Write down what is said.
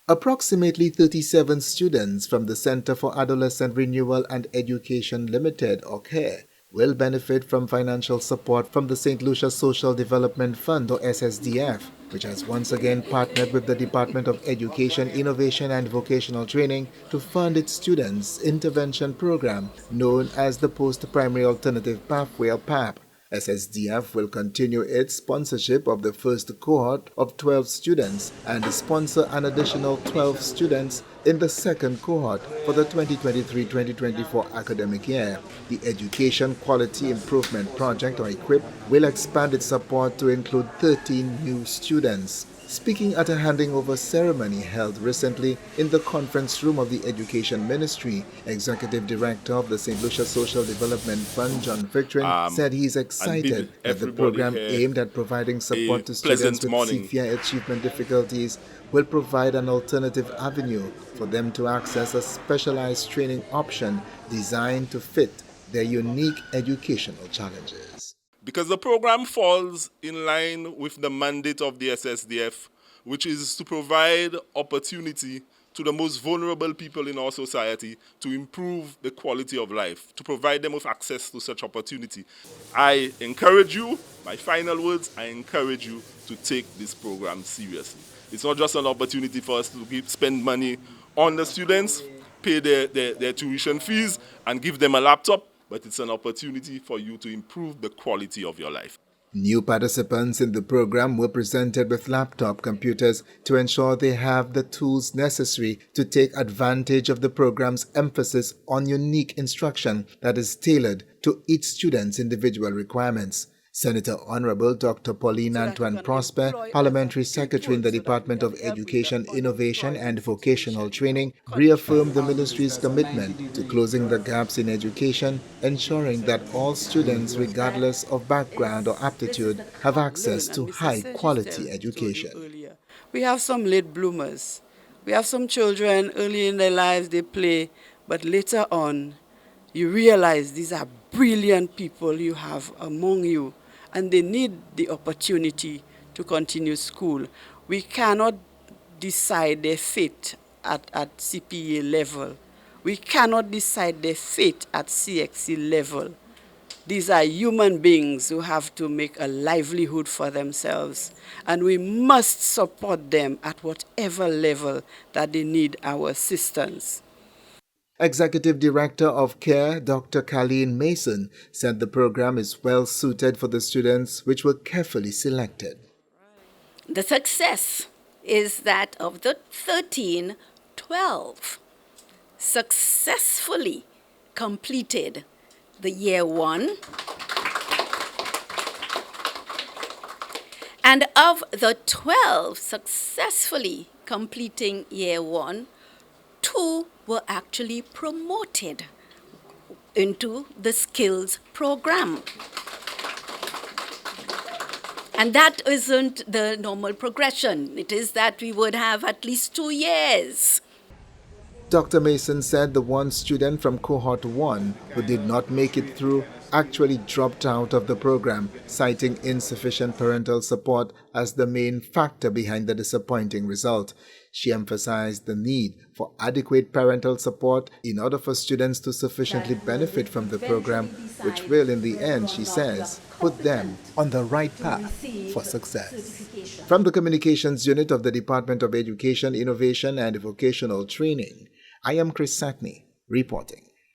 Approximately 37 students from the Center for Adolescent Renewal and Education Limited, or C.A.R.E, will benefit from financial support from the St. Lucia Social Development Fund, or SSDF, which has once again partnered with the Department of Education, Innovation and Vocational Training to fund its students' intervention program known as the Post-Primary Alternative Pathway, or PAP. SSDF will continue its sponsorship of the first cohort of 12 students and sponsor an additional 12 students in the second cohort for the 2023-2024 academic year. The Education Quality Improvement Project, or EQUIP, will expand its support to include 13 new students. Speaking at a handing over ceremony held recently in the conference room of the Education Ministry, Executive Director of the St. Lucia Social Development Fund, John Victorin, said he is excited that the program aimed at providing support to students with severe achievement difficulties will provide an alternative avenue for them to access a specialized training option designed to fit their unique educational challenges. Because the program falls in line with the mandate of the SSDF, which is to provide opportunity to the most vulnerable people in our society to improve the quality of life, to provide them with access to such opportunity. I encourage you, my final words, I encourage you to take this program seriously. It's not just an opportunity for us to spend money on the students, pay their tuition fees, and give them a laptop, but it's an opportunity for you to improve the quality of your life. New participants in the program were presented with laptop computers to ensure they have the tools necessary to take advantage of the program's emphasis on unique instruction that is tailored to each student's individual requirements. Senator Honorable Dr. Pauline Antoine Prosper, Parliamentary Secretary in the Department of Education, Innovation and Vocational Training, reaffirmed the ministry's commitment to closing the gaps in education, ensuring that all students, regardless of background or aptitude, have access to high-quality education. We have some late bloomers. We have some children early in their lives, they play, but later on, you realize these are brilliant people you have among you, and they need the opportunity to continue school. We cannot decide their fate at CPA level. We cannot decide their fate at CXC level. These are human beings who have to make a livelihood for themselves, and we must support them at whatever level that they need our assistance. Executive Director of C.A.R.E, Dr. Colleen Mason, said the program is well suited for the students which were carefully selected. The success is that of the 13, 12 successfully completed the year 1. And of the 12 successfully completing year 1, 2 were actually promoted into the skills program. And that isn't the normal progression. It is that we would have at least 2 years. Dr. Mason said the one student from cohort 1 who did not make it through actually dropped out of the program, citing insufficient parental support as the main factor behind the disappointing result. She emphasized the need for adequate parental support in order for students to sufficiently benefit from the program, which will, in the end, she says, put them on the right path for success. From the Communications Unit of the Department of Education, Innovation and Vocational Training, I am Satney reporting.